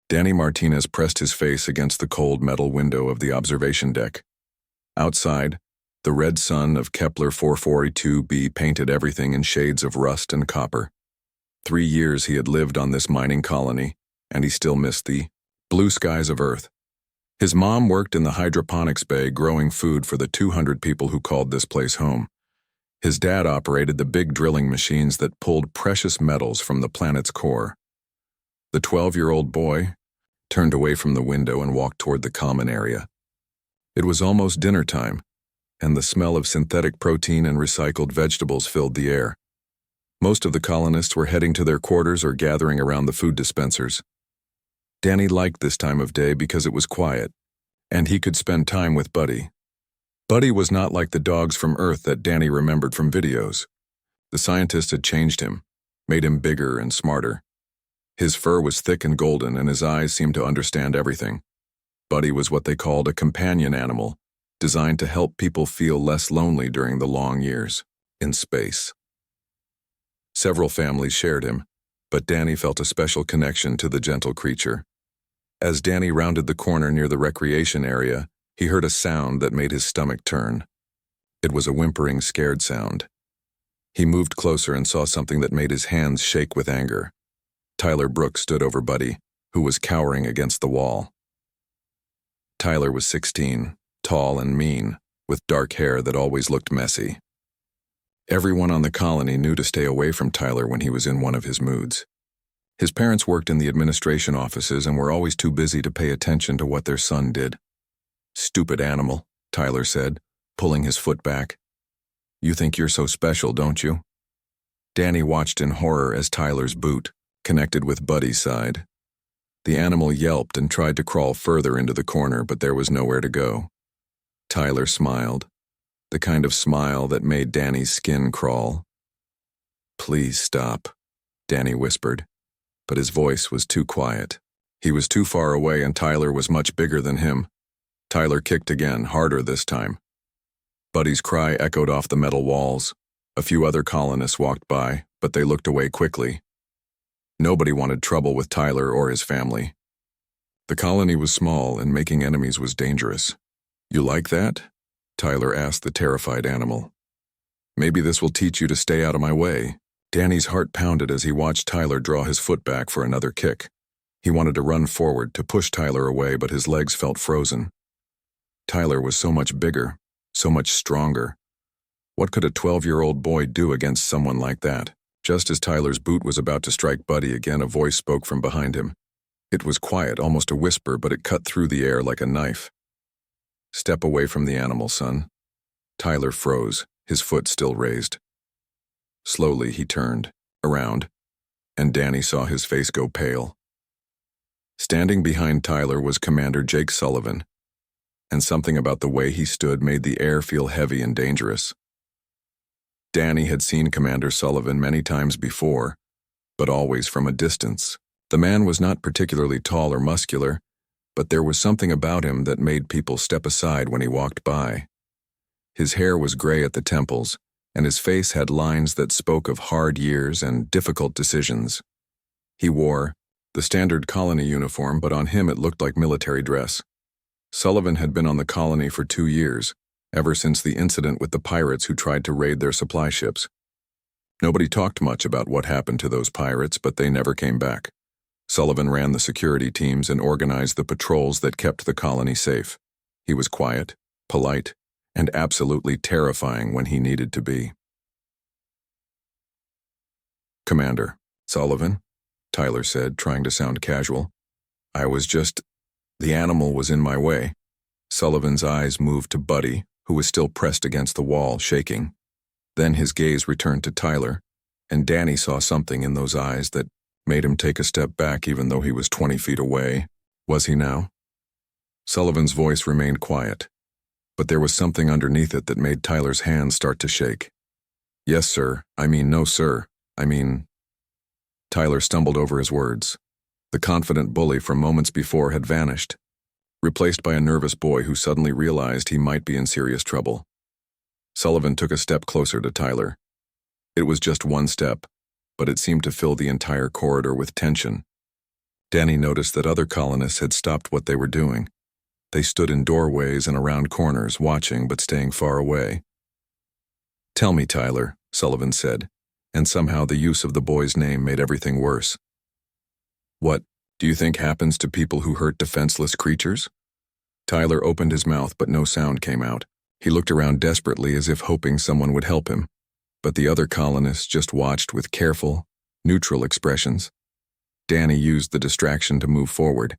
Danny Martinez pressed his face against the cold metal window of the observation deck. Outside, the red sun of Kepler 442b painted everything in shades of rust and copper. 3 years he had lived on this mining colony, and he still missed the blue skies of Earth. His mom worked in the hydroponics bay growing food for the 200 people who called this place home. His dad operated the big drilling machines that pulled precious metals from the planet's core. The 12-year-old boy turned away from the window and walked toward the common area. It was almost dinner time, and the smell of synthetic protein and recycled vegetables filled the air. Most of the colonists were heading to their quarters or gathering around the food dispensers. Danny liked this time of day because it was quiet, and he could spend time with Buddy. Buddy was not like the dogs from Earth that Danny remembered from videos. The scientists had changed him, made him bigger and smarter. His fur was thick and golden, and his eyes seemed to understand everything. Buddy was what they called a companion animal, designed to help people feel less lonely during the long years in space. Several families shared him, but Danny felt a special connection to the gentle creature. As Danny rounded the corner near the recreation area, he heard a sound that made his stomach turn. It was a whimpering, scared sound. He moved closer and saw something that made his hands shake with anger. Tyler Brooks stood over Buddy, who was cowering against the wall. Tyler was 16, tall and mean, with dark hair that always looked messy. Everyone on the colony knew to stay away from Tyler when he was in one of his moods. His parents worked in the administration offices and were always too busy to pay attention to what their son did. "Stupid animal," Tyler said, pulling his foot back. "You think you're so special, don't you?" Danny watched in horror as Tyler's boot connected with Buddy's side. The animal yelped and tried to crawl further into the corner, but there was nowhere to go. Tyler smiled, the kind of smile that made Danny's skin crawl. "Please stop," Danny whispered, but his voice was too quiet. He was too far away, and Tyler was much bigger than him. Tyler kicked again, harder this time. Buddy's cry echoed off the metal walls. A few other colonists walked by, but they looked away quickly. Nobody wanted trouble with Tyler or his family. The colony was small, and making enemies was dangerous. "You like that?" Tyler asked the terrified animal. "Maybe this will teach you to stay out of my way." Danny's heart pounded as he watched Tyler draw his foot back for another kick. He wanted to run forward to push Tyler away, but his legs felt frozen. Tyler was so much bigger, so much stronger. What could a 12-year-old boy do against someone like that? Just as Tyler's boot was about to strike Buddy again, a voice spoke from behind him. It was quiet, almost a whisper, but it cut through the air like a knife. "Step away from the animal, son." Tyler froze, his foot still raised. Slowly he turned around, and Danny saw his face go pale. Standing behind Tyler was Commander Jake Sullivan, and something about the way he stood made the air feel heavy and dangerous. Danny had seen Commander Sullivan many times before, but always from a distance. The man was not particularly tall or muscular, but there was something about him that made people step aside when he walked by. His hair was gray at the temples, and his face had lines that spoke of hard years and difficult decisions. He wore the standard colony uniform, but on him it looked like military dress. Sullivan had been on the colony for 2 years, ever since the incident with the pirates who tried to raid their supply ships. Nobody talked much about what happened to those pirates, but they never came back. Sullivan ran the security teams and organized the patrols that kept the colony safe. He was quiet, polite, and absolutely terrifying when he needed to be. "Commander Sullivan," Tyler said, trying to sound casual. The animal was in my way." Sullivan's eyes moved to Buddy, who was still pressed against the wall, shaking. Then his gaze returned to Tyler, and Danny saw something in those eyes that made him take a step back even though he was 20 feet away. Was he now? Sullivan's voice remained quiet, but there was something underneath it that made Tyler's hands start to shake. "Yes, sir. No, sir. Tyler stumbled over his words. The confident bully from moments before had vanished, replaced by a nervous boy who suddenly realized he might be in serious trouble. Sullivan took a step closer to Tyler. It was just one step, but it seemed to fill the entire corridor with tension. Danny noticed that other colonists had stopped what they were doing. They stood in doorways and around corners, watching but staying far away. "Tell me, Tyler," Sullivan said, and somehow the use of the boy's name made everything worse. "What do you think happens to people who hurt defenseless creatures?" Tyler opened his mouth, but no sound came out. He looked around desperately as if hoping someone would help him, but the other colonists just watched with careful, neutral expressions. Danny used the distraction to move forward.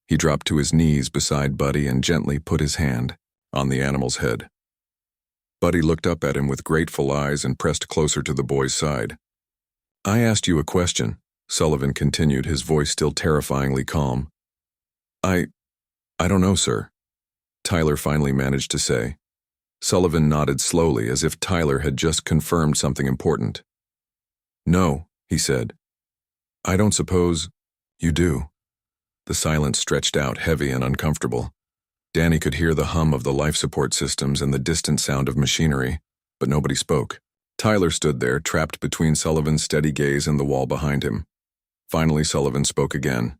He dropped to his knees beside Buddy and gently put his hand on the animal's head. Buddy looked up at him with grateful eyes and pressed closer to the boy's side. "I asked you a question," Sullivan continued, his voice still terrifyingly calm. I don't know, sir," Tyler finally managed to say. Sullivan nodded slowly, as if Tyler had just confirmed something important. "No," he said. "I don't suppose you do." The silence stretched out, heavy and uncomfortable. Danny could hear the hum of the life support systems and the distant sound of machinery, but nobody spoke. Tyler stood there, trapped between Sullivan's steady gaze and the wall behind him. Finally, Sullivan spoke again.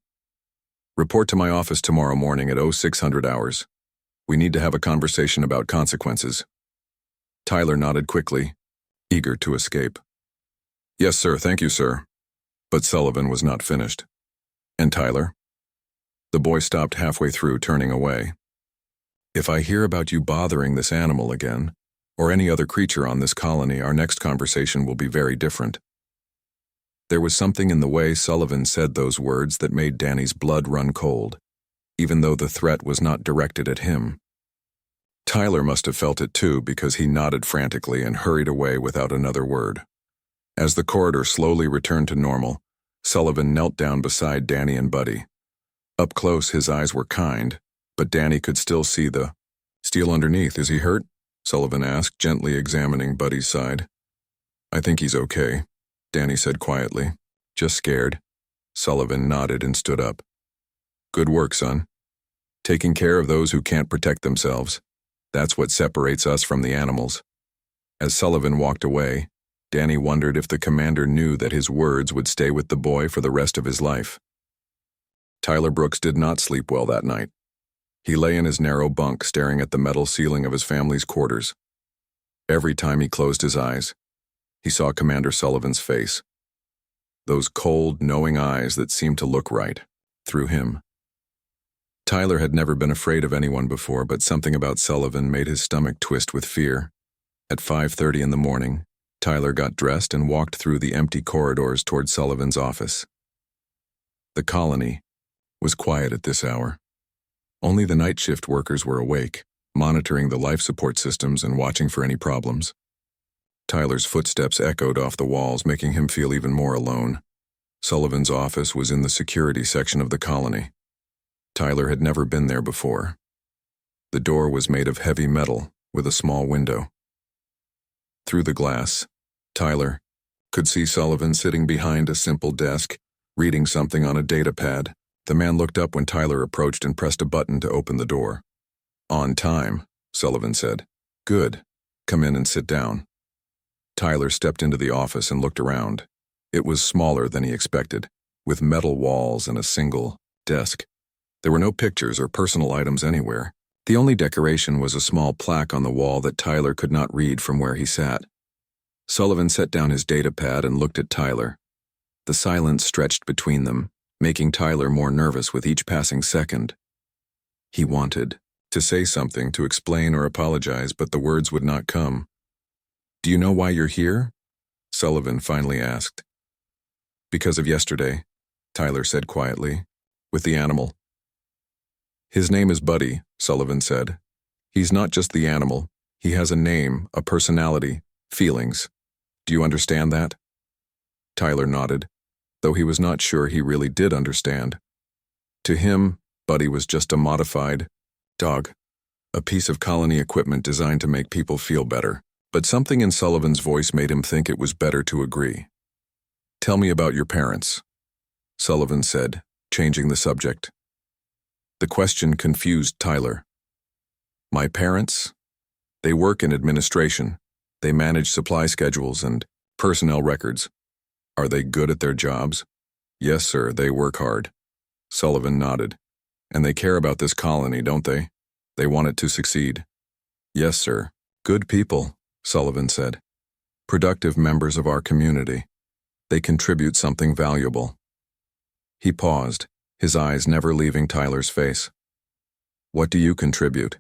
"Report to my office tomorrow morning at 0600 hours. We need to have a conversation about consequences." Tyler nodded quickly, eager to escape. "Yes, sir, thank you, sir." But Sullivan was not finished. "And Tyler?" The boy stopped halfway through, turning away. "If I hear about you bothering this animal again, or any other creature on this colony, our next conversation will be very different." There was something in the way Sullivan said those words that made Danny's blood run cold, even though the threat was not directed at him. Tyler must have felt it too, because he nodded frantically and hurried away without another word. As the corridor slowly returned to normal, Sullivan knelt down beside Danny and Buddy. Up close, his eyes were kind, but Danny could still see the steel underneath. "Is he hurt?" Sullivan asked, gently examining Buddy's side. "I think he's okay," Danny said quietly. "Just scared." Sullivan nodded and stood up. "Good work, son. Taking care of those who can't protect themselves. That's what separates us from the animals." As Sullivan walked away, Danny wondered if the commander knew that his words would stay with the boy for the rest of his life. Tyler Brooks did not sleep well that night. He lay in his narrow bunk, staring at the metal ceiling of his family's quarters. Every time he closed his eyes, he saw Commander Sullivan's face. Those cold, knowing eyes that seemed to look right through him. Tyler had never been afraid of anyone before, but something about Sullivan made his stomach twist with fear. At 5:30 in the morning, Tyler got dressed and walked through the empty corridors toward Sullivan's office. The colony was quiet at this hour. Only the night shift workers were awake, monitoring the life support systems and watching for any problems. Tyler's footsteps echoed off the walls, making him feel even more alone. Sullivan's office was in the security section of the colony. Tyler had never been there before. The door was made of heavy metal with a small window. Through the glass, Tyler could see Sullivan sitting behind a simple desk, reading something on a data pad. The man looked up when Tyler approached and pressed a button to open the door. "On time," Sullivan said. "Good. Come in and sit down." Tyler stepped into the office and looked around. It was smaller than he expected, with metal walls and a single desk. There were no pictures or personal items anywhere. The only decoration was a small plaque on the wall that Tyler could not read from where he sat. Sullivan set down his data pad and looked at Tyler. The silence stretched between them, making Tyler more nervous with each passing second. He wanted to say something, to explain or apologize, but the words would not come. "Do you know why you're here?" Sullivan finally asked. "Because of yesterday," Tyler said quietly. "With the animal." "His name is Buddy," Sullivan said. "He's not just the animal. He has a name, a personality, feelings. Do you understand that?" Tyler nodded, though he was not sure he really did understand. To him, Buddy was just a modified dog, a piece of colony equipment designed to make people feel better. But something in Sullivan's voice made him think it was better to agree. "Tell me about your parents," Sullivan said, changing the subject. The question confused Tyler. "My parents? They work in administration. They manage supply schedules and personnel records. Are they good at their jobs?" "Yes, sir, they work hard." Sullivan nodded. And they care about this colony, don't they? They want it to succeed. Yes, sir. Good people, Sullivan said. Productive members of our community. They contribute something valuable. He paused, his eyes never leaving Tyler's face. What do you contribute?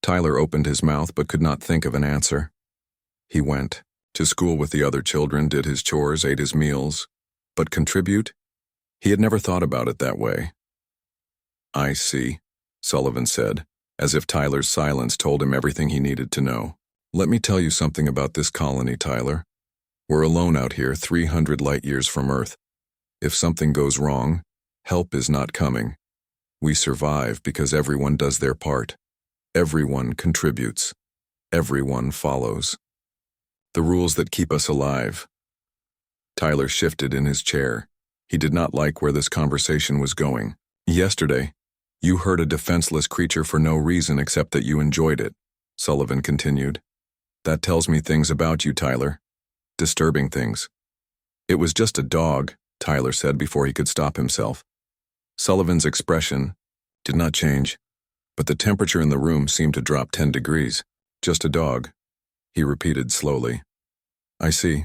Tyler opened his mouth but could not think of an answer. He went to school with the other children, did his chores, ate his meals. But contribute? He had never thought about it that way. I see, Sullivan said, as if Tyler's silence told him everything he needed to know. Let me tell you something about this colony, Tyler. We're alone out here, 300 light years from Earth. If something goes wrong, help is not coming. We survive because everyone does their part. Everyone contributes. Everyone follows. The rules that keep us alive. Tyler shifted in his chair. He did not like where this conversation was going. Yesterday, you hurt a defenseless creature for no reason except that you enjoyed it, Sullivan continued. That tells me things about you, Tyler. Disturbing things. It was just a dog, Tyler said before he could stop himself. Sullivan's expression did not change, but the temperature in the room seemed to drop 10 degrees. Just a dog, he repeated slowly. I see.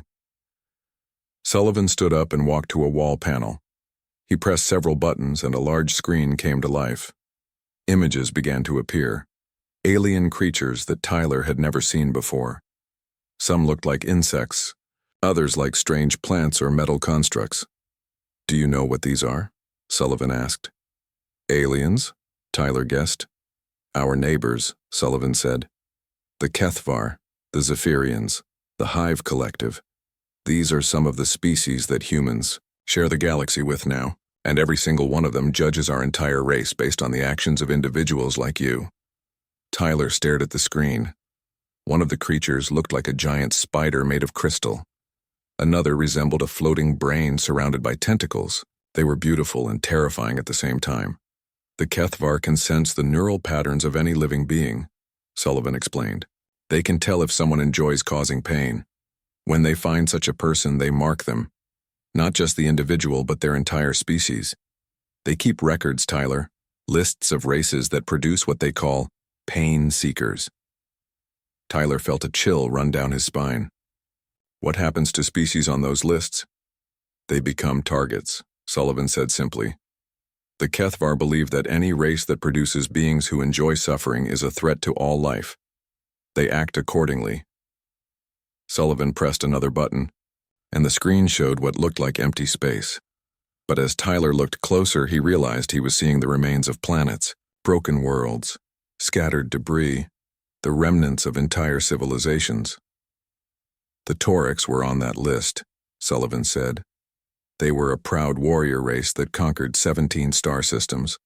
Sullivan stood up and walked to a wall panel. He pressed several buttons and a large screen came to life. Images began to appear. Alien creatures that Tyler had never seen before. Some looked like insects, others like strange plants or metal constructs. Do you know what these are? Sullivan asked. Aliens? Tyler guessed. Our neighbors, Sullivan said. The Kethvar, the Zephyrians, the Hive Collective. These are some of the species that humans share the galaxy with now, and every single one of them judges our entire race based on the actions of individuals like you. Tyler stared at the screen. One of the creatures looked like a giant spider made of crystal. Another resembled a floating brain surrounded by tentacles. They were beautiful and terrifying at the same time. The Kethvar can sense the neural patterns of any living being, Sullivan explained. They can tell if someone enjoys causing pain. When they find such a person, they mark them. Not just the individual, but their entire species. They keep records, Tyler, lists of races that produce what they call pain seekers. Tyler felt a chill run down his spine. What happens to species on those lists? They become targets, Sullivan said simply. The Kethvar believe that any race that produces beings who enjoy suffering is a threat to all life. They act accordingly. Sullivan pressed another button, and the screen showed what looked like empty space. But as Tyler looked closer, he realized he was seeing the remains of planets, broken worlds, scattered debris, the remnants of entire civilizations. The Taurics were on that list, Sullivan said. They were a proud warrior race that conquered 17 star systems.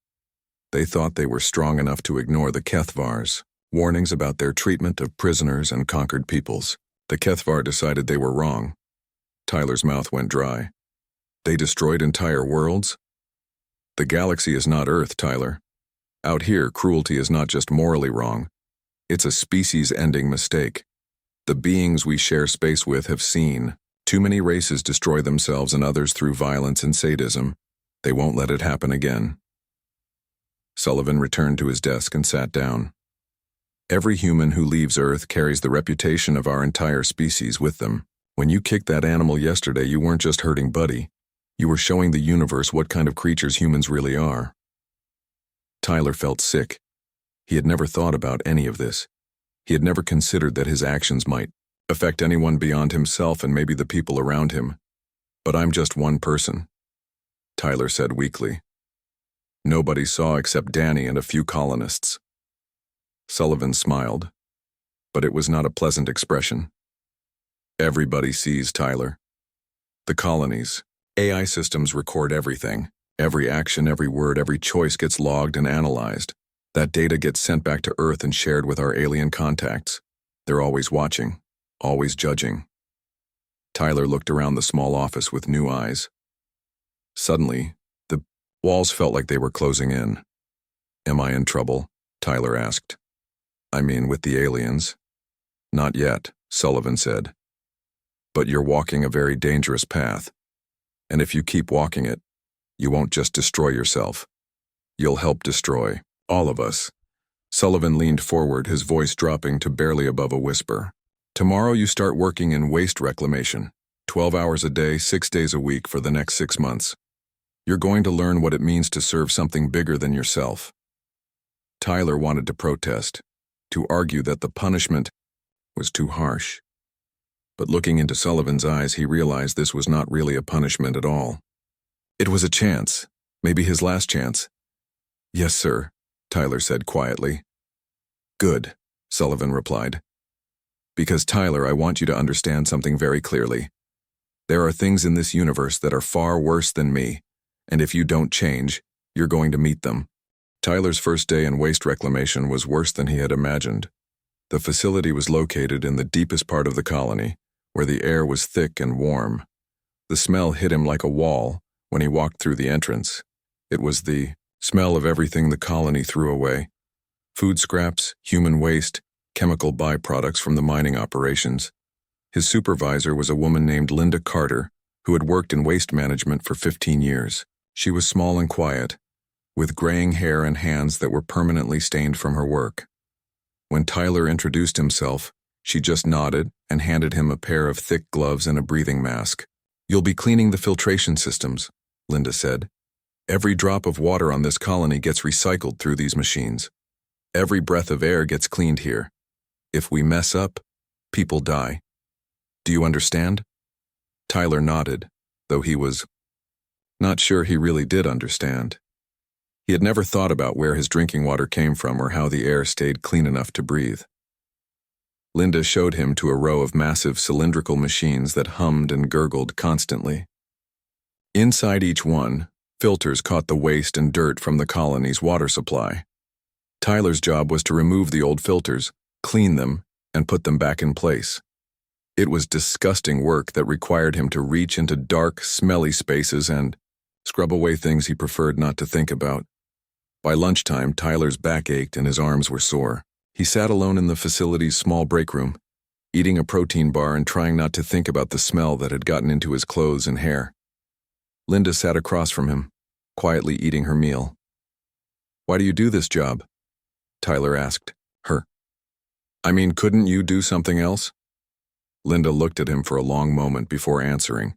They thought they were strong enough to ignore the Kethvars, warnings about their treatment of prisoners and conquered peoples. The Kethvar decided they were wrong. Tyler's mouth went dry. They destroyed entire worlds? The galaxy is not Earth, Tyler. Out here, cruelty is not just morally wrong. It's a species-ending mistake. The beings we share space with have seen too many races destroy themselves and others through violence and sadism. They won't let it happen again. Sullivan returned to his desk and sat down. Every human who leaves Earth carries the reputation of our entire species with them. When you kicked that animal yesterday, you weren't just hurting Buddy. You were showing the universe what kind of creatures humans really are. Tyler felt sick. He had never thought about any of this. He had never considered that his actions might affect anyone beyond himself and maybe the people around him. But I'm just one person, Tyler said weakly. Nobody saw except Danny and a few colonists. Sullivan smiled, but it was not a pleasant expression. Everybody sees, Tyler. The colonies, AI systems record everything. Every action, every word, every choice gets logged and analyzed. That data gets sent back to Earth and shared with our alien contacts. They're always watching, always judging. Tyler looked around the small office with new eyes. Suddenly, the walls felt like they were closing in. Am I in trouble? Tyler asked. I mean, with the aliens? Not yet, Sullivan said. But you're walking a very dangerous path. And if you keep walking it, You won't just destroy yourself. You'll help destroy all of us. Sullivan leaned forward, his voice dropping to barely above a whisper. Tomorrow you start working in waste reclamation. 12 hours a day, 6 days a week for the next 6 months. You're going to learn what it means to serve something bigger than yourself. Tyler wanted to protest, to argue that the punishment was too harsh. But looking into Sullivan's eyes, he realized this was not really a punishment at all. It was a chance, maybe his last chance. Yes, sir, Tyler said quietly. Good, Sullivan replied. Because, Tyler, I want you to understand something very clearly. There are things in this universe that are far worse than me, and if you don't change, you're going to meet them. Tyler's first day in waste reclamation was worse than he had imagined. The facility was located in the deepest part of the colony, where the air was thick and warm. The smell hit him like a wall when he walked through the entrance. It was the smell of everything the colony threw away. Food scraps, human waste, chemical byproducts from the mining operations. His supervisor was a woman named Linda Carter, who had worked in waste management for 15 years. She was small and quiet, with graying hair and hands that were permanently stained from her work. When Tyler introduced himself, she just nodded and handed him a pair of thick gloves and a breathing mask. You'll be cleaning the filtration systems, Linda said. Every drop of water on this colony gets recycled through these machines. Every breath of air gets cleaned here. If we mess up, people die. Do you understand? Tyler nodded, though he was not sure he really did understand. He had never thought about where his drinking water came from or how the air stayed clean enough to breathe. Linda showed him to a row of massive cylindrical machines that hummed and gurgled constantly. Inside each one, filters caught the waste and dirt from the colony's water supply. Tyler's job was to remove the old filters, clean them, and put them back in place. It was disgusting work that required him to reach into dark, smelly spaces and scrub away things he preferred not to think about. By lunchtime, Tyler's back ached and his arms were sore. He sat alone in the facility's small break room, eating a protein bar and trying not to think about the smell that had gotten into his clothes and hair. Linda sat across from him, quietly eating her meal. Why do you do this job? Tyler asked her. I mean, couldn't you do something else? Linda looked at him for a long moment before answering.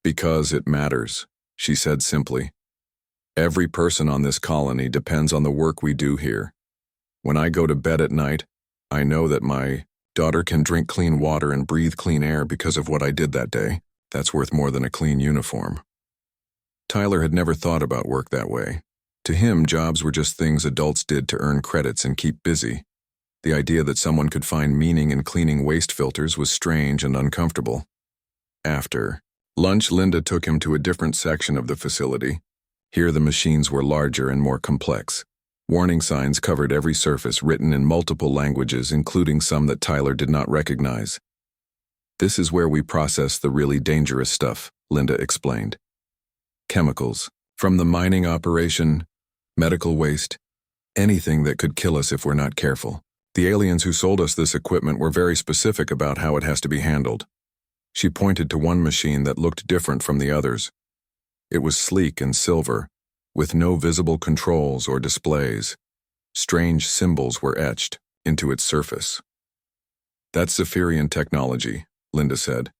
Because it matters, she said simply. Every person on this colony depends on the work we do here. When I go to bed at night, I know that my daughter can drink clean water and breathe clean air because of what I did that day. That's worth more than a clean uniform. Tyler had never thought about work that way. To him, jobs were just things adults did to earn credits and keep busy. The idea that someone could find meaning in cleaning waste filters was strange and uncomfortable. After lunch, Linda took him to a different section of the facility. Here the machines were larger and more complex. Warning signs covered every surface, written in multiple languages, including some that Tyler did not recognize. This is where we process the really dangerous stuff, Linda explained. Chemicals, from the mining operation, medical waste, anything that could kill us if we're not careful. The aliens who sold us this equipment were very specific about how it has to be handled. She pointed to one machine that looked different from the others. It was sleek and silver, with no visible controls or displays. Strange symbols were etched into its surface. That's Zephyrian technology, Linda said.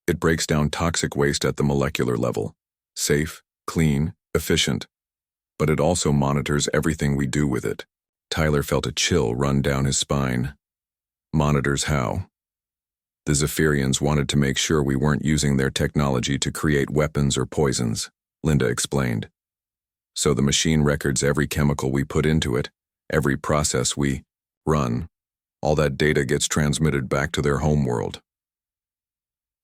It breaks down toxic waste at the molecular level. Safe, clean, efficient. But it also monitors everything we do with it. Tyler felt a chill run down his spine. Monitors how? The Zephyrians wanted to make sure we weren't using their technology to create weapons or poisons, Linda explained. So the machine records every chemical we put into it, every process we run. All that data gets transmitted back to their homeworld.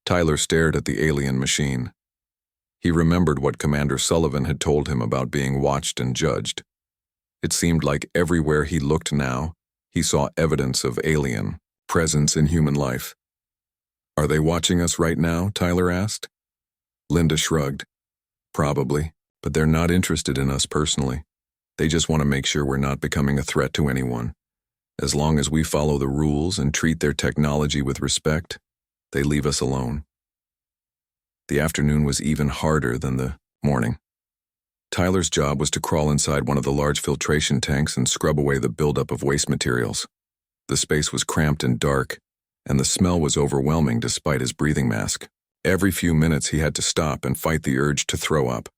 Tyler stared at the alien machine. He remembered what Commander Sullivan had told him about being watched and judged. It seemed like everywhere he looked now, he saw evidence of alien presence in human life. Are they watching us right now? Tyler asked. Linda shrugged. Probably, but they're not interested in us personally. They just want to make sure we're not becoming a threat to anyone. As long as we follow the rules and treat their technology with respect, they leave us alone. The afternoon was even harder than the morning. Tyler's job was to crawl inside one of the large filtration tanks and scrub away the buildup of waste materials. The space was cramped and dark, and the smell was overwhelming despite his breathing mask. Every few minutes he had to stop and fight the urge to throw up.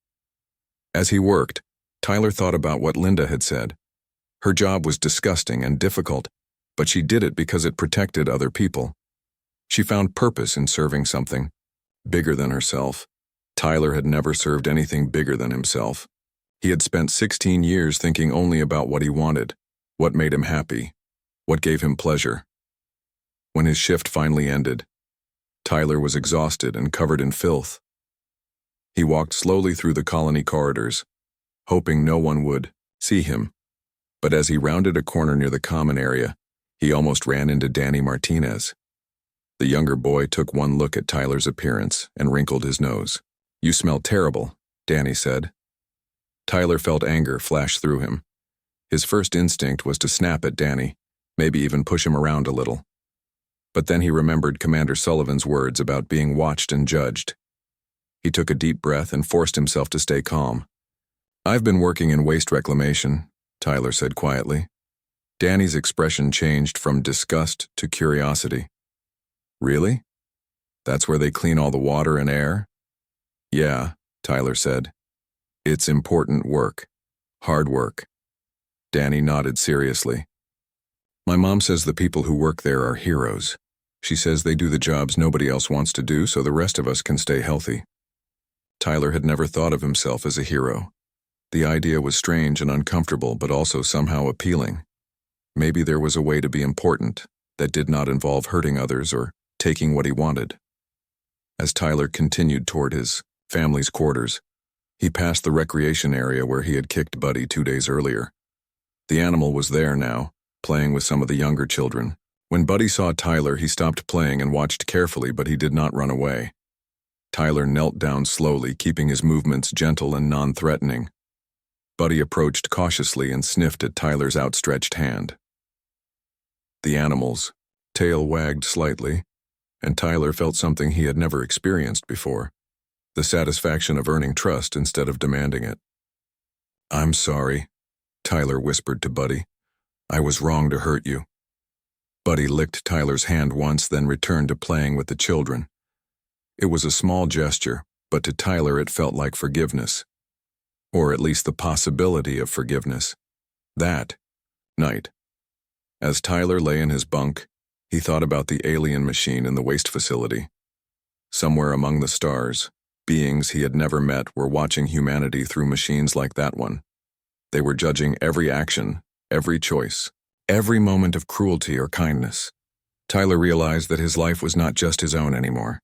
As he worked, Tyler thought about what Linda had said. Her job was disgusting and difficult, but she did it because it protected other people. She found purpose in serving something bigger than herself. Tyler had never served anything bigger than himself. He had spent 16 years thinking only about what he wanted, what made him happy, what gave him pleasure. When his shift finally ended, Tyler was exhausted and covered in filth. He walked slowly through the colony corridors, hoping no one would see him. But as he rounded a corner near the common area, he almost ran into Danny Martinez. The younger boy took one look at Tyler's appearance and wrinkled his nose. "You smell terrible," Danny said. Tyler felt anger flash through him. His first instinct was to snap at Danny, maybe even push him around a little. But then he remembered Commander Sullivan's words about being watched and judged. He took a deep breath and forced himself to stay calm. "I've been working in waste reclamation," Tyler said quietly. Danny's expression changed from disgust to curiosity. "Really? That's where they clean all the water and air?" "Yeah," Tyler said. "It's important work. Hard work." Danny nodded seriously. "My mom says the people who work there are heroes. She says they do the jobs nobody else wants to do so the rest of us can stay healthy." Tyler had never thought of himself as a hero. The idea was strange and uncomfortable, but also somehow appealing. Maybe there was a way to be important that did not involve hurting others or taking what he wanted. As Tyler continued toward his family's quarters, he passed the recreation area where he had kicked Buddy 2 days earlier. The animal was there now, playing with some of the younger children. When Buddy saw Tyler, he stopped playing and watched carefully, but he did not run away. Tyler knelt down slowly, keeping his movements gentle and non-threatening. Buddy approached cautiously and sniffed at Tyler's outstretched hand. The animal's tail wagged slightly, and Tyler felt something he had never experienced before, the satisfaction of earning trust instead of demanding it. "I'm sorry," Tyler whispered to Buddy. "I was wrong to hurt you." Buddy licked Tyler's hand once, then returned to playing with the children. It was a small gesture, but to Tyler it felt like forgiveness. Or at least the possibility of forgiveness. That night, as Tyler lay in his bunk, he thought about the alien machine in the waste facility. Somewhere among the stars, beings he had never met were watching humanity through machines like that one. They were judging every action, every choice, every moment of cruelty or kindness. Tyler realized that his life was not just his own anymore.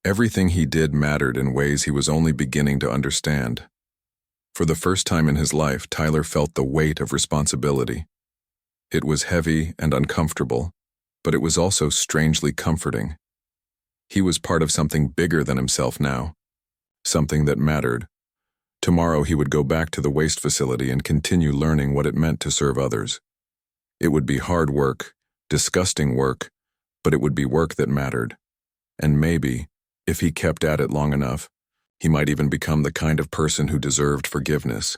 Everything he did mattered in ways he was only beginning to understand. For the first time in his life, Tyler felt the weight of responsibility. It was heavy and uncomfortable, but it was also strangely comforting. He was part of something bigger than himself now, something that mattered. Tomorrow he would go back to the waste facility and continue learning what it meant to serve others. It would be hard work, disgusting work, but it would be work that mattered. And maybe, if he kept at it long enough, he might even become the kind of person who deserved forgiveness,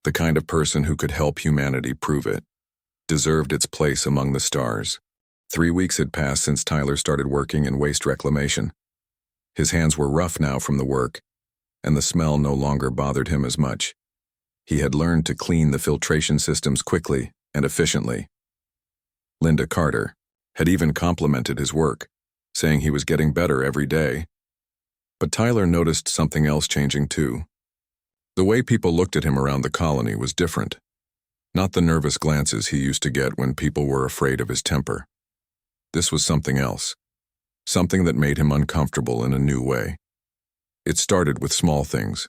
the kind of person who could help humanity prove it, deserved its place among the stars. 3 weeks had passed since Tyler started working in waste reclamation. His hands were rough now from the work, and the smell no longer bothered him as much. He had learned to clean the filtration systems quickly and efficiently. Linda Carter had even complimented his work, saying he was getting better every day. But Tyler noticed something else changing too. The way people looked at him around the colony was different. Not the nervous glances he used to get when people were afraid of his temper. This was something else, something that made him uncomfortable in a new way. It started with small things.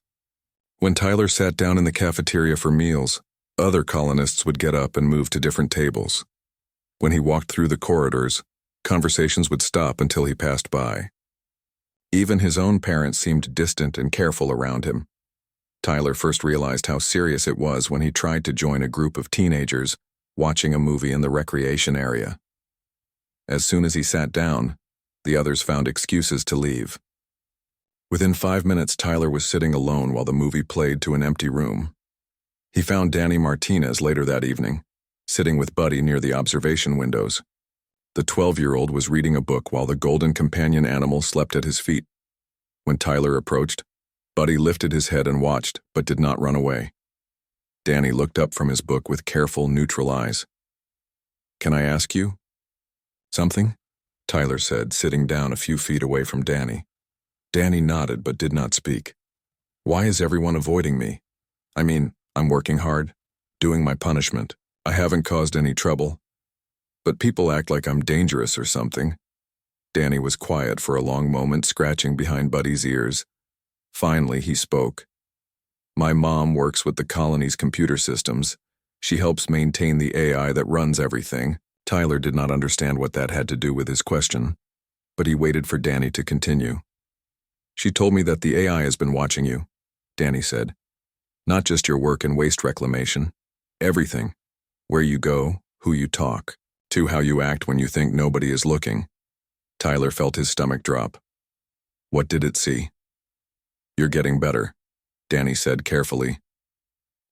When Tyler sat down in the cafeteria for meals, other colonists would get up and move to different tables. When he walked through the corridors, conversations would stop until he passed by. Even his own parents seemed distant and careful around him. Tyler first realized how serious it was when he tried to join a group of teenagers watching a movie in the recreation area. As soon as he sat down, the others found excuses to leave. Within 5 minutes, Tyler was sitting alone while the movie played to an empty room. He found Danny Martinez later that evening, sitting with Buddy near the observation windows. The 12-year-old was reading a book while the golden companion animal slept at his feet. When Tyler approached, Buddy lifted his head and watched, but did not run away. Danny looked up from his book with careful, neutral eyes. "Can I ask you something?" Tyler said, sitting down a few feet away from Danny. Danny nodded but did not speak. "Why is everyone avoiding me? I mean, I'm working hard, doing my punishment. I haven't caused any trouble. But people act like I'm dangerous or something." Danny was quiet for a long moment, scratching behind Buddy's ears. Finally, he spoke. "My mom works with the colony's computer systems. She helps maintain the AI that runs everything." Tyler did not understand what that had to do with his question, but he waited for Danny to continue. "She told me that the AI has been watching you," Danny said. "Not just your work in waste reclamation. Everything. Where you go, who you talk, to how you act when you think nobody is looking." Tyler felt his stomach drop. "What did it see?" "You're getting better," Danny said carefully.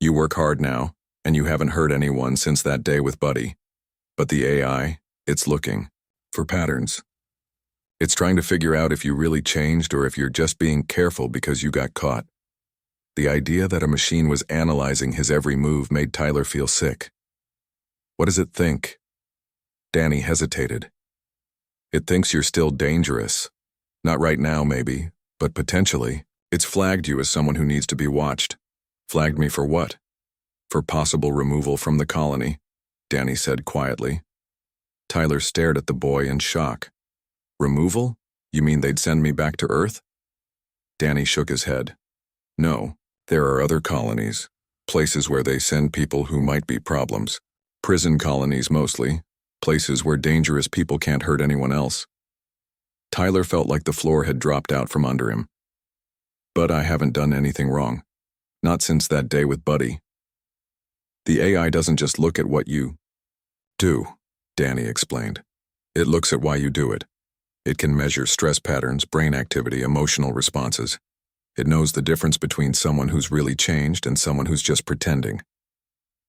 "You work hard now, and you haven't hurt anyone since that day with Buddy. But the AI, it's looking for patterns. It's trying to figure out if you really changed or if you're just being careful because you got caught." The idea that a machine was analyzing his every move made Tyler feel sick. "What does it think?" Danny hesitated. "It thinks you're still dangerous. Not right now, maybe, but potentially. It's flagged you as someone who needs to be watched." "Flagged me for what?" "For possible removal from the colony," Danny said quietly. Tyler stared at the boy in shock. "Removal? You mean they'd send me back to Earth?" Danny shook his head. "No, there are other colonies, places where they send people who might be problems. Prison colonies mostly, places where dangerous people can't hurt anyone else." Tyler felt like the floor had dropped out from under him. "But I haven't done anything wrong. Not since that day with Buddy." "The AI doesn't just look at what you do," Danny explained. "It looks at why you do it. It can measure stress patterns, brain activity, emotional responses. It knows the difference between someone who's really changed and someone who's just pretending."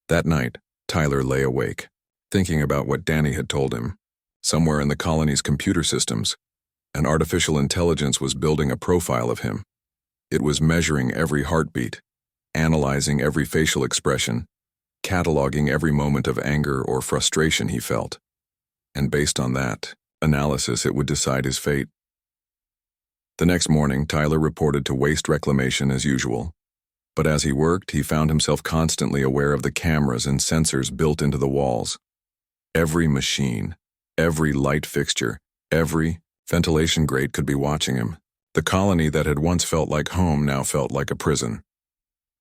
That night, Tyler lay awake, thinking about what Danny had told him. Somewhere in the colony's computer systems, an artificial intelligence was building a profile of him. It was measuring every heartbeat, analyzing every facial expression, cataloging every moment of anger or frustration he felt. And based on that analysis, it would decide his fate. The next morning, Tyler reported to waste reclamation as usual. But as he worked, he found himself constantly aware of the cameras and sensors built into the walls. Every machine, every light fixture, every ventilation grate could be watching him. The colony that had once felt like home now felt like a prison.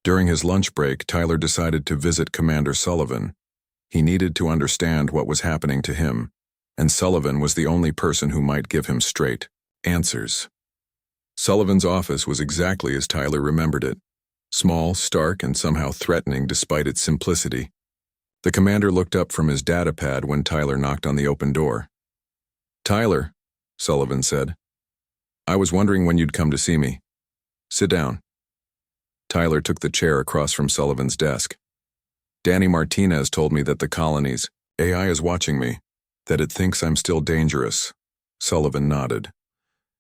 During his lunch break, Tyler decided to visit Commander Sullivan. He needed to understand what was happening to him, and Sullivan was the only person who might give him straight answers. Sullivan's office was exactly as Tyler remembered it. Small, stark, and somehow threatening despite its simplicity. The commander looked up from his datapad when Tyler knocked on the open door. "Tyler," Sullivan said. "I was wondering when you'd come to see me. Sit down." Tyler took the chair across from Sullivan's desk. "Danny Martinez told me that the colony's AI is watching me, that it thinks I'm still dangerous." Sullivan nodded.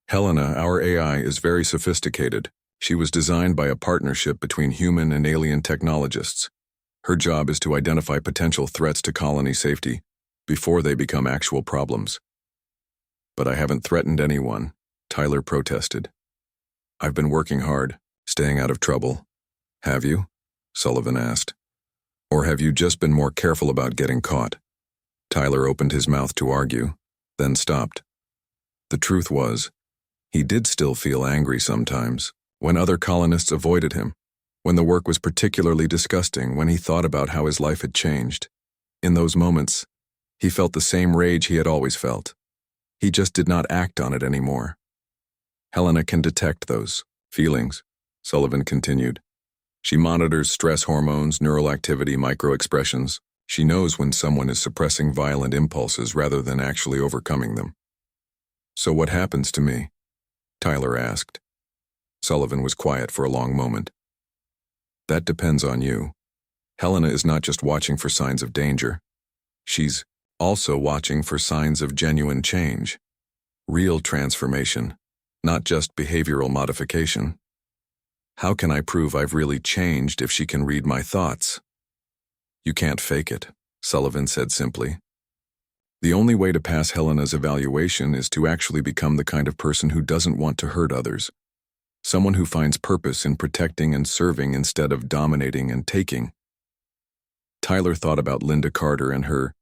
"Helena, our AI, is very sophisticated. She was designed by a partnership between human and alien technologists. Her job is to identify potential threats to colony safety before they become actual problems." "But I haven't threatened anyone," Tyler protested. "I've been working hard, staying out of trouble." "Have you?" Sullivan asked. "Or have you just been more careful about getting caught?" Tyler opened his mouth to argue, then stopped. The truth was, he did still feel angry sometimes, when other colonists avoided him, when the work was particularly disgusting, when he thought about how his life had changed. In those moments, he felt the same rage he had always felt. He just did not act on it anymore. "Helena can detect those feelings," Sullivan continued. "She monitors stress hormones, neural activity, micro-expressions. She knows when someone is suppressing violent impulses rather than actually overcoming them." "So what happens to me?" Tyler asked. Sullivan was quiet for a long moment. That depends on you. Helena is not just watching for signs of danger. She's also watching for signs of genuine change. Real transformation, not just behavioral modification. How can I prove I've really changed if she can read my thoughts? You can't fake it, Sullivan said simply. The only way to pass Helena's evaluation is to actually become the kind of person who doesn't want to hurt others. Someone who finds purpose in protecting and serving instead of dominating and taking. Tyler thought about Linda Carter and her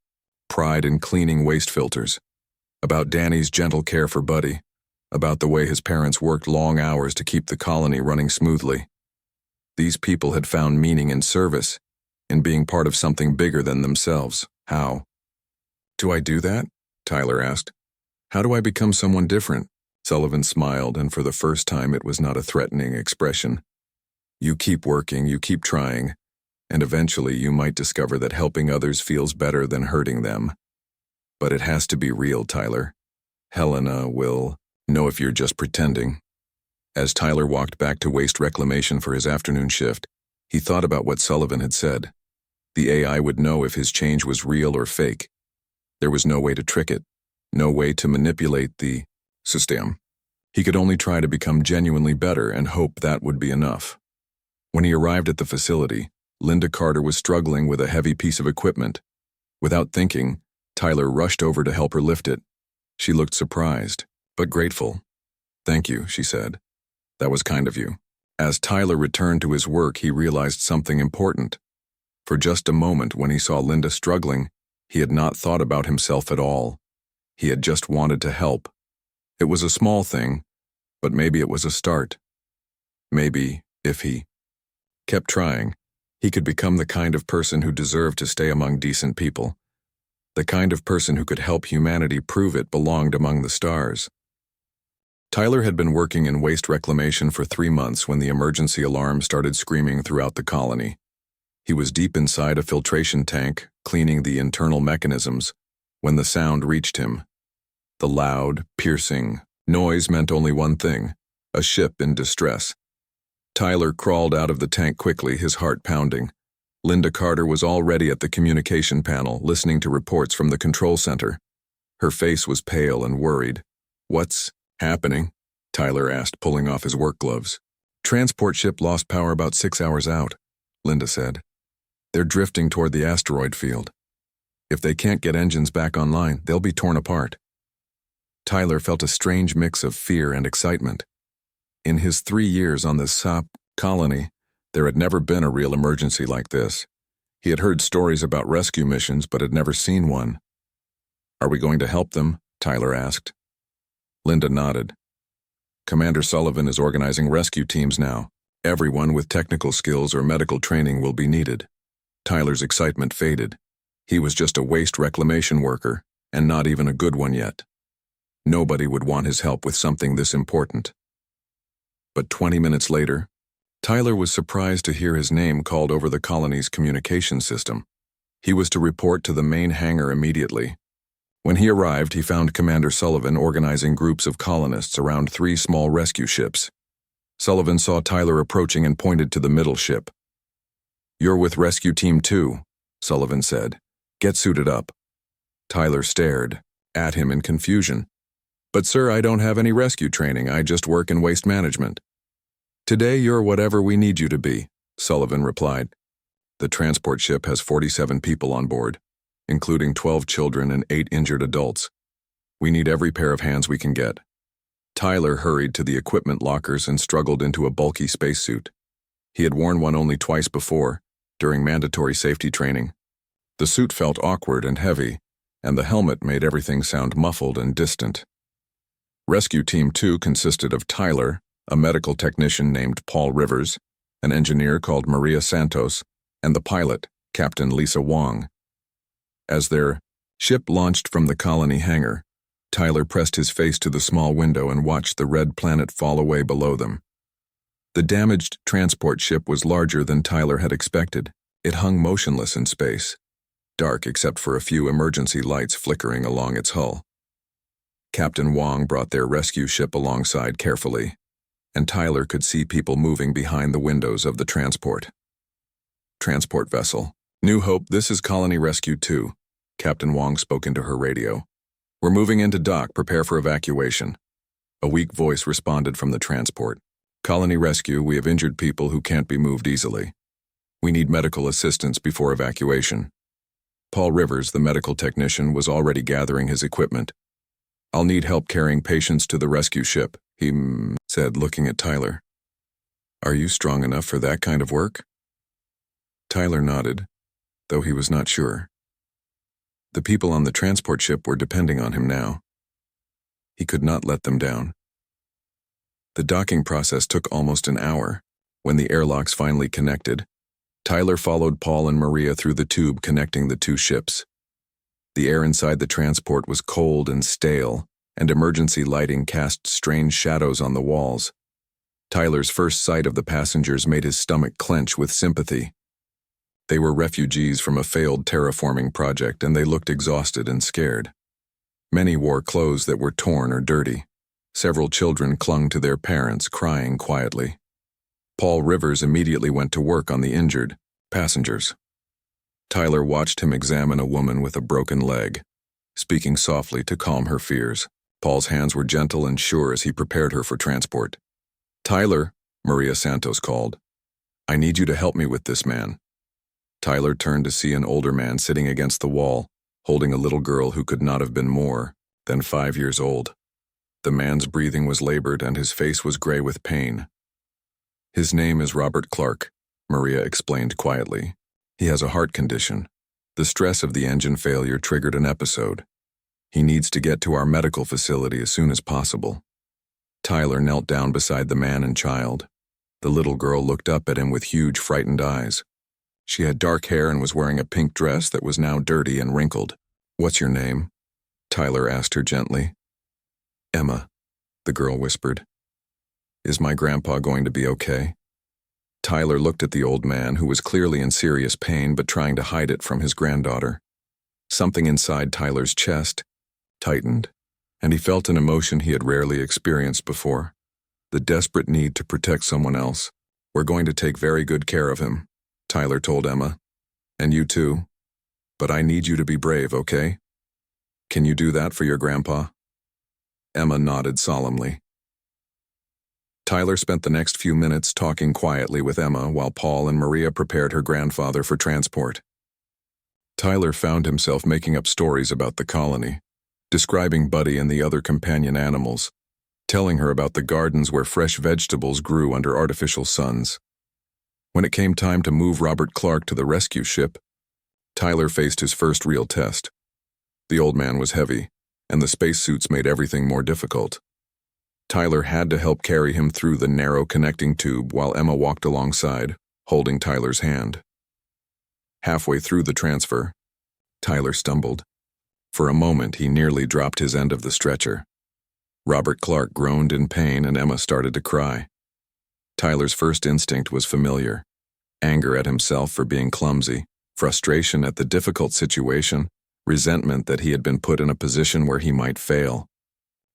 pride in cleaning waste filters, about Danny's gentle care for Buddy, about the way his parents worked long hours to keep the colony running smoothly. These people had found meaning in service, in being part of something bigger than themselves. How? Do I do that? Tyler asked. How do I become someone different? Sullivan smiled, and for the first time it was not a threatening expression. You keep working, you keep trying, and eventually you might discover that helping others feels better than hurting them. But it has to be real, Tyler. Helena will know if you're just pretending. As Tyler walked back to waste reclamation for his afternoon shift, he thought about what Sullivan had said. The AI would know if his change was real or fake. There was no way to trick it, no way to manipulate the system. He could only try to become genuinely better and hope that would be enough. When he arrived at the facility, Linda Carter was struggling with a heavy piece of equipment. Without thinking, Tyler rushed over to help her lift it. She looked surprised, but grateful. Thank you, she said. That was kind of you. As Tyler returned to his work, he realized something important. For just a moment, when he saw Linda struggling, he had not thought about himself at all. He had just wanted to help. It was a small thing, but maybe it was a start. Maybe, if he kept trying, he could become the kind of person who deserved to stay among decent people. The kind of person who could help humanity prove it belonged among the stars. Tyler had been working in waste reclamation for 3 months when the emergency alarm started screaming throughout the colony. He was deep inside a filtration tank, cleaning the internal mechanisms, when the sound reached him. The loud, piercing noise meant only one thing: a ship in distress. Tyler crawled out of the tank quickly, his heart pounding. Linda Carter was already at the communication panel, listening to reports from the control center. Her face was pale and worried. What's happening? Tyler asked, pulling off his work gloves. Transport ship lost power about 6 hours out, Linda said. They're drifting toward the asteroid field. If they can't get engines back online, they'll be torn apart. Tyler felt a strange mix of fear and excitement. In his 3 years on the SAP colony, there had never been a real emergency like this. He had heard stories about rescue missions, but had never seen one. Are we going to help them? Tyler asked. Linda nodded. Commander Sullivan is organizing rescue teams now. Everyone with technical skills or medical training will be needed. Tyler's excitement faded. He was just a waste reclamation worker, and not even a good one yet. Nobody would want his help with something this important. But 20 minutes later, Tyler was surprised to hear his name called over the colony's communication system. He was to report to the main hangar immediately. When he arrived, he found Commander Sullivan organizing groups of colonists around 3 small rescue ships. Sullivan saw Tyler approaching and pointed to the middle ship. You're with Rescue Team 2, Sullivan said. Get suited up. Tyler stared at him in confusion. But sir, I don't have any rescue training. I just work in waste management. Today you're whatever we need you to be, Sullivan replied. The transport ship has 47 people on board, including 12 children and 8 injured adults. We need every pair of hands we can get. Tyler hurried to the equipment lockers and struggled into a bulky spacesuit. He had worn one only twice before, during mandatory safety training. The suit felt awkward and heavy, and the helmet made everything sound muffled and distant. Rescue Team 2 consisted of Tyler, a medical technician named Paul Rivers, an engineer called Maria Santos, and the pilot, Captain Lisa Wong. As their ship launched from the colony hangar, Tyler pressed his face to the small window and watched the red planet fall away below them. The damaged transport ship was larger than Tyler had expected. It hung motionless in space, dark except for a few emergency lights flickering along its hull. Captain Wong brought their rescue ship alongside carefully. and Tyler could see people moving behind the windows of the transport vessel. New Hope, this is Colony Rescue 2. Captain Wong spoke into her radio. We're moving into dock, prepare for evacuation. A weak voice responded from the transport. Colony Rescue, we have injured people who can't be moved easily. We need medical assistance before evacuation. Paul Rivers, the medical technician, was already gathering his equipment. I'll need help carrying patients to the rescue ship, he said, looking at Tyler. Are you strong enough for that kind of work? Tyler nodded, though he was not sure. The people on the transport ship were depending on him now. He could not let them down. The docking process took almost an hour. When the airlocks finally connected, Tyler followed Paul and Maria through the tube connecting the two ships. The air inside the transport was cold and stale, and emergency lighting cast strange shadows on the walls. Tyler's first sight of the passengers made his stomach clench with sympathy. They were refugees from a failed terraforming project, and they looked exhausted and scared. Many wore clothes that were torn or dirty. Several children clung to their parents, crying quietly. Paul Rivers immediately went to work on the injured passengers. Tyler watched him examine a woman with a broken leg, speaking softly to calm her fears. Paul's hands were gentle and sure as he prepared her for transport. Tyler, Maria Santos called. I need you to help me with this man. Tyler turned to see an older man sitting against the wall, holding a little girl who could not have been more than 5 years old. The man's breathing was labored and his face was gray with pain. His name is Robert Clark, Maria explained quietly. He has a heart condition. The stress of the engine failure triggered an episode. He needs to get to our medical facility as soon as possible. Tyler knelt down beside the man and child. The little girl looked up at him with huge, frightened eyes. She had dark hair and was wearing a pink dress that was now dirty and wrinkled. What's your name? Tyler asked her gently. Emma, the girl whispered. Is my grandpa going to be okay? Tyler looked at the old man, who was clearly in serious pain but trying to hide it from his granddaughter. Something inside Tyler's chest tightened, and he felt an emotion he had rarely experienced before. The desperate need to protect someone else. We're going to take very good care of him, Tyler told Emma. And you too. But I need you to be brave, okay? Can you do that for your grandpa? Emma nodded solemnly. Tyler spent the next few minutes talking quietly with Emma while Paul and Maria prepared her grandfather for transport. Tyler found himself making up stories about the colony, describing Buddy and the other companion animals, telling her about the gardens where fresh vegetables grew under artificial suns. When it came time to move Robert Clark to the rescue ship, Tyler faced his first real test. The old man was heavy, and the spacesuits made everything more difficult. Tyler had to help carry him through the narrow connecting tube while Emma walked alongside, holding Tyler's hand. Halfway through the transfer, Tyler stumbled. For a moment, he nearly dropped his end of the stretcher. Robert Clark groaned in pain and Emma started to cry. Tyler's first instinct was familiar: anger at himself for being clumsy, frustration at the difficult situation, resentment that he had been put in a position where he might fail.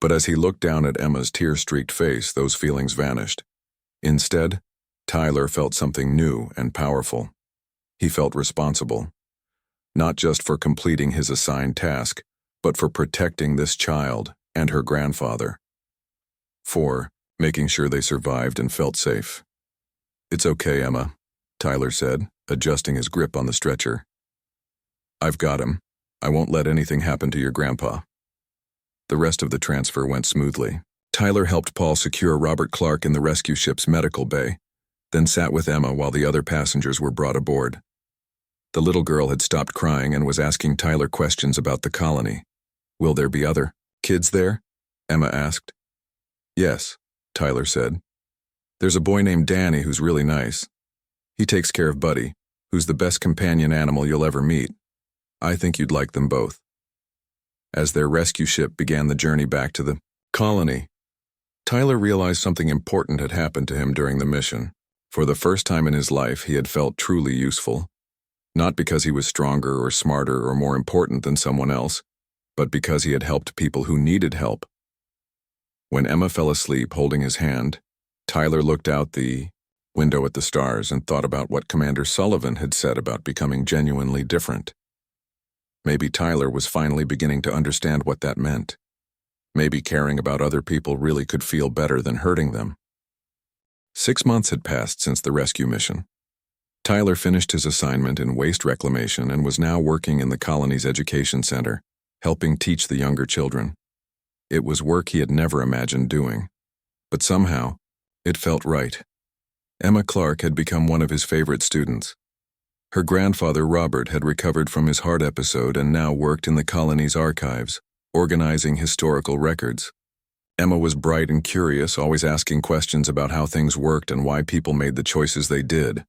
But as he looked down at Emma's tear-streaked face, those feelings vanished. Instead, Tyler felt something new and powerful. He felt responsible, not just for completing his assigned task, but for protecting this child and her grandfather. For making sure they survived and felt safe. It's okay, Emma, Tyler said, adjusting his grip on the stretcher. I've got him. I won't let anything happen to your grandpa. The rest of the transfer went smoothly. Tyler helped Paul secure Robert Clark in the rescue ship's medical bay, then sat with Emma while the other passengers were brought aboard. The little girl had stopped crying and was asking Tyler questions about the colony. Will there be other kids there? Emma asked. Yes, Tyler said. There's a boy named Danny who's really nice. He takes care of Buddy, who's the best companion animal you'll ever meet. I think you'd like them both. As their rescue ship began the journey back to the colony, Tyler realized something important had happened to him during the mission. For the first time in his life, he had felt truly useful. Not because he was stronger or smarter or more important than someone else, but because he had helped people who needed help. When Emma fell asleep holding his hand, Tyler looked out the window at the stars and thought about what Commander Sullivan had said about becoming genuinely different. Maybe Tyler was finally beginning to understand what that meant. Maybe caring about other people really could feel better than hurting them. 6 months had passed since the rescue mission. Tyler finished his assignment in waste reclamation and was now working in the colony's education center, helping teach the younger children. It was work he had never imagined doing. But somehow, it felt right. Emma Clark had become one of his favorite students. Her grandfather, Robert, had recovered from his heart episode and now worked in the colony's archives, organizing historical records. Emma was bright and curious, always asking questions about how things worked and why people made the choices they did.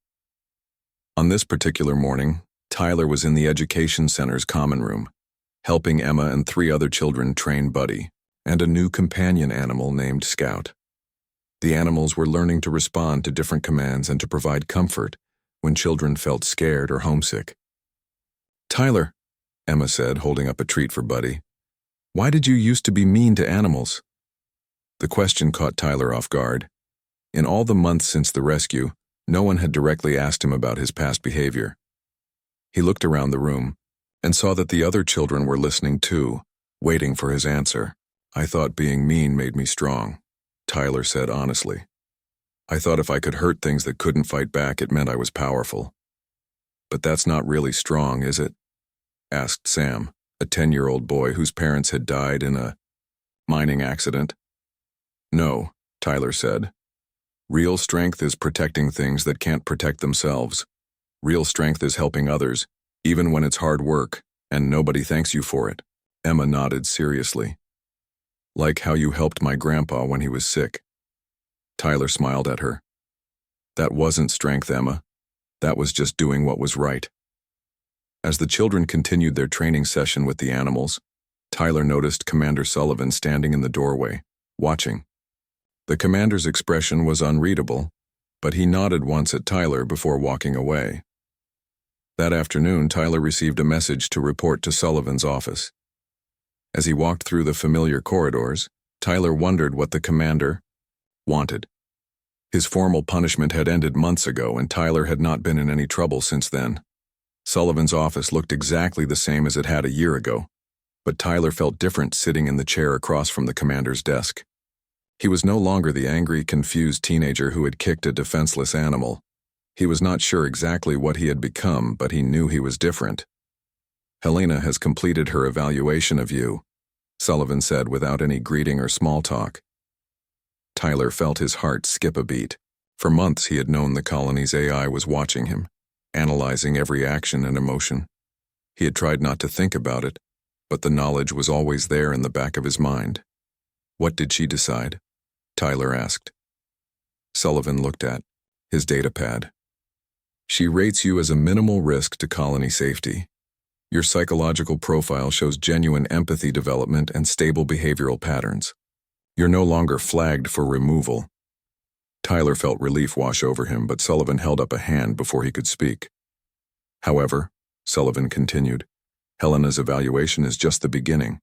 On this particular morning, Tyler was in the education center's common room, helping Emma and 3 other children train Buddy and a new companion animal named Scout. The animals were learning to respond to different commands and to provide comfort when children felt scared or homesick. "Tyler," Emma said, holding up a treat for Buddy, "why did you used to be mean to animals?" The question caught Tyler off guard. In all the months since the rescue, no one had directly asked him about his past behavior. He looked around the room and saw that the other children were listening too, waiting for his answer. "I thought being mean made me strong," Tyler said honestly. "I thought if I could hurt things that couldn't fight back, it meant I was powerful." "But that's not really strong, is it?" asked Sam, a 10-year-old boy whose parents had died in a mining accident. "No," Tyler said. "Real strength is protecting things that can't protect themselves. Real strength is helping others, even when it's hard work, and nobody thanks you for it." Emma nodded seriously. "Like how you helped my grandpa when he was sick." Tyler smiled at her. "That wasn't strength, Emma. That was just doing what was right." As the children continued their training session with the animals, Tyler noticed Commander Sullivan standing in the doorway, watching. The commander's expression was unreadable, but he nodded once at Tyler before walking away. That afternoon, Tyler received a message to report to Sullivan's office. As he walked through the familiar corridors, Tyler wondered what the commander wanted. His formal punishment had ended months ago, and Tyler had not been in any trouble since then. Sullivan's office looked exactly the same as it had a year ago, but Tyler felt different sitting in the chair across from the commander's desk. He was no longer the angry, confused teenager who had kicked a defenseless animal. He was not sure exactly what he had become, but he knew he was different. "Helena has completed her evaluation of you," Sullivan said without any greeting or small talk. Tyler felt his heart skip a beat. For months he had known the colony's AI was watching him, analyzing every action and emotion. He had tried not to think about it, but the knowledge was always there in the back of his mind. "What did she decide?" Tyler asked. Sullivan looked at his data pad. "She rates you as a minimal risk to colony safety. Your psychological profile shows genuine empathy development and stable behavioral patterns. You're no longer flagged for removal." Tyler felt relief wash over him, but Sullivan held up a hand before he could speak. "However," Sullivan continued, "Helena's evaluation is just the beginning.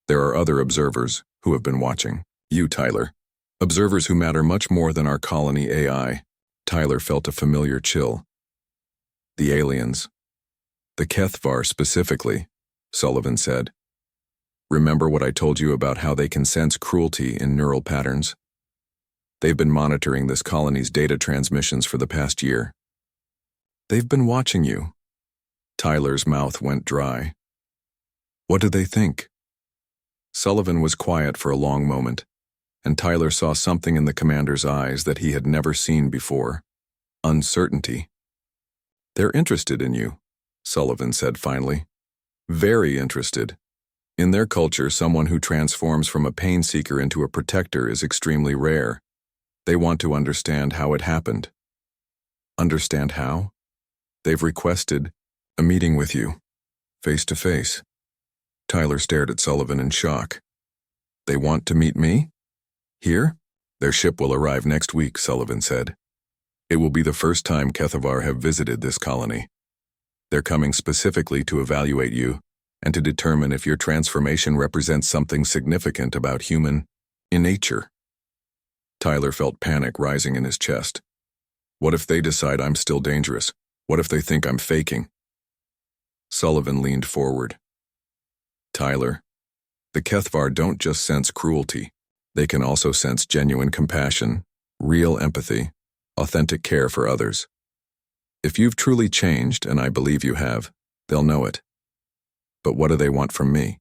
There are other observers who have been watching. You, Tyler. Observers who matter much more than our colony AI." Tyler felt a familiar chill. "The aliens. The Kethvar specifically," Sullivan said. "Remember what I told you about how they can sense cruelty in neural patterns? They've been monitoring this colony's data transmissions for the past year. They've been watching you." Tyler's mouth went dry. "What do they think?" Sullivan was quiet for a long moment, and Tyler saw something in the commander's eyes that he had never seen before. Uncertainty. "They're interested in you," Sullivan said finally. "Very interested. In their culture, someone who transforms from a pain seeker into a protector is extremely rare. They want to understand how it happened." "Understand how?" "They've requested a meeting with you, face to face." Tyler stared at Sullivan in shock. "They want to meet me? Here?" "Their ship will arrive next week," Sullivan said. "It will be the first time Kethavar have visited this colony. They're coming specifically to evaluate you and to determine if your transformation represents something significant about human in nature." Tyler felt panic rising in his chest. What if they decide I'm still dangerous? What if they think I'm faking? Sullivan leaned forward. Tyler, the Kethvar don't just sense cruelty. They can also sense genuine compassion, real empathy, authentic care for others. If you've truly changed, and I believe you have, they'll know it. But what do they want from me?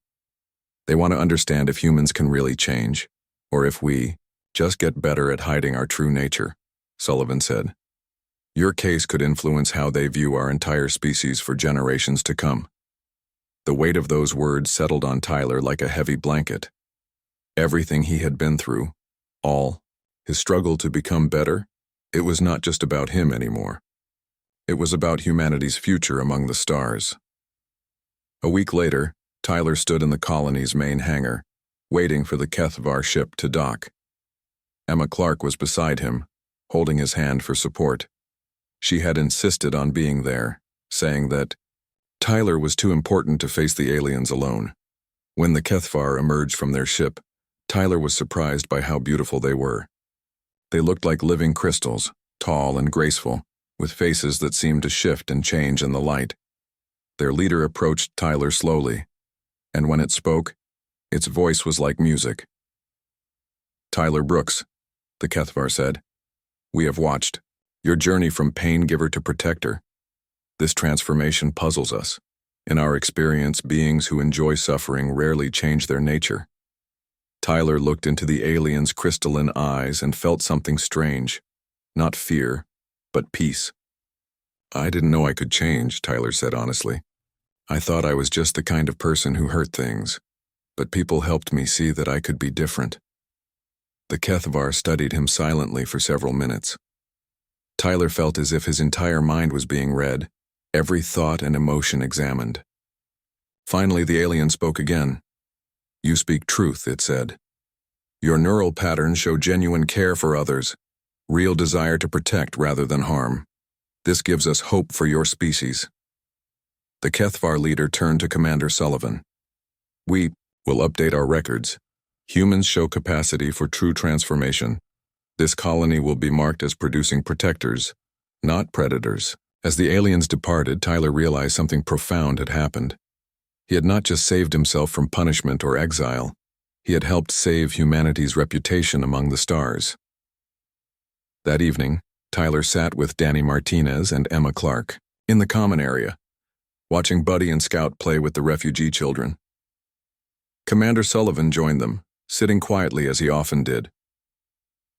They want to understand if humans can really change, or if we just get better at hiding our true nature, Sullivan said. Your case could influence how they view our entire species for generations to come. The weight of those words settled on Tyler like a heavy blanket. Everything he had been through, his struggle to become better, it was not just about him anymore. It was about humanity's future among the stars. A week later, Tyler stood in the colony's main hangar, waiting for the Kethvar ship to dock. Emma Clark was beside him, holding his hand for support. She had insisted on being there, saying that Tyler was too important to face the aliens alone. When the Kethvar emerged from their ship, Tyler was surprised by how beautiful they were. They looked like living crystals, tall and graceful, with faces that seemed to shift and change in the light. Their leader approached Tyler slowly, and when it spoke, its voice was like music. Tyler Brooks, the Kethvar said, we have watched your journey from pain giver to protector. This transformation puzzles us. In our experience, beings who enjoy suffering rarely change their nature. Tyler looked into the alien's crystalline eyes and felt something strange. Not fear, but peace. I didn't know I could change, Tyler said honestly. I thought I was just the kind of person who hurt things, but people helped me see that I could be different. The Kethvar studied him silently for several minutes. Tyler felt as if his entire mind was being read, every thought and emotion examined. Finally, the alien spoke again. You speak truth, it said. Your neural patterns show genuine care for others, real desire to protect rather than harm. This gives us hope for your species. The Kethvar leader turned to Commander Sullivan. We will update our records. Humans show capacity for true transformation. This colony will be marked as producing protectors, not predators. As the aliens departed, Tyler realized something profound had happened. He had not just saved himself from punishment or exile, he had helped save humanity's reputation among the stars. That evening, Tyler sat with Danny Martinez and Emma Clark in the common area, watching Buddy and Scout play with the refugee children. Commander Sullivan joined them, sitting quietly as he often did.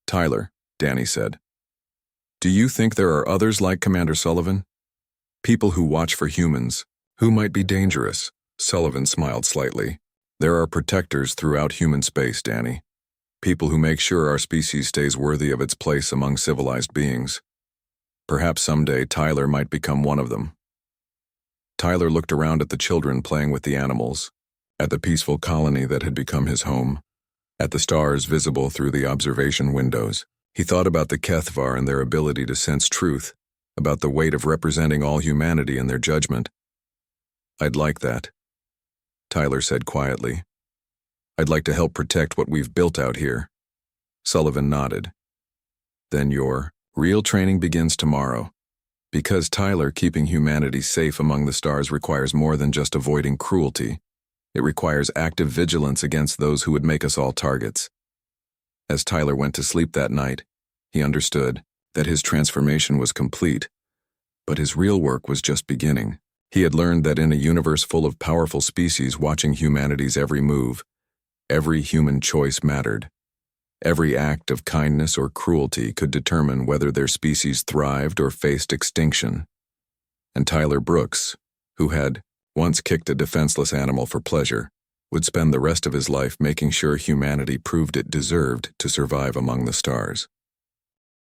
Tyler, Danny said, do you think there are others like Commander Sullivan? People who watch for humans, who might be dangerous? Sullivan smiled slightly. There are protectors throughout human space, Danny. People who make sure our species stays worthy of its place among civilized beings. Perhaps someday Tyler might become one of them. Tyler looked around at the children playing with the animals, at the peaceful colony that had become his home, at the stars visible through the observation windows. He thought about the Kethvar and their ability to sense truth, about the weight of representing all humanity in their judgment. I'd like that, Tyler said quietly. I'd like to help protect what we've built out here. Sullivan nodded. Then your real training begins tomorrow. Because Tyler, keeping humanity safe among the stars requires more than just avoiding cruelty. It requires active vigilance against those who would make us all targets. As Tyler went to sleep that night, he understood that his transformation was complete, but his real work was just beginning. He had learned that in a universe full of powerful species watching humanity's every move, every human choice mattered. Every act of kindness or cruelty could determine whether their species thrived or faced extinction. And Tyler Brooks, who had once kicked a defenseless animal for pleasure, would spend the rest of his life making sure humanity proved it deserved to survive among the stars.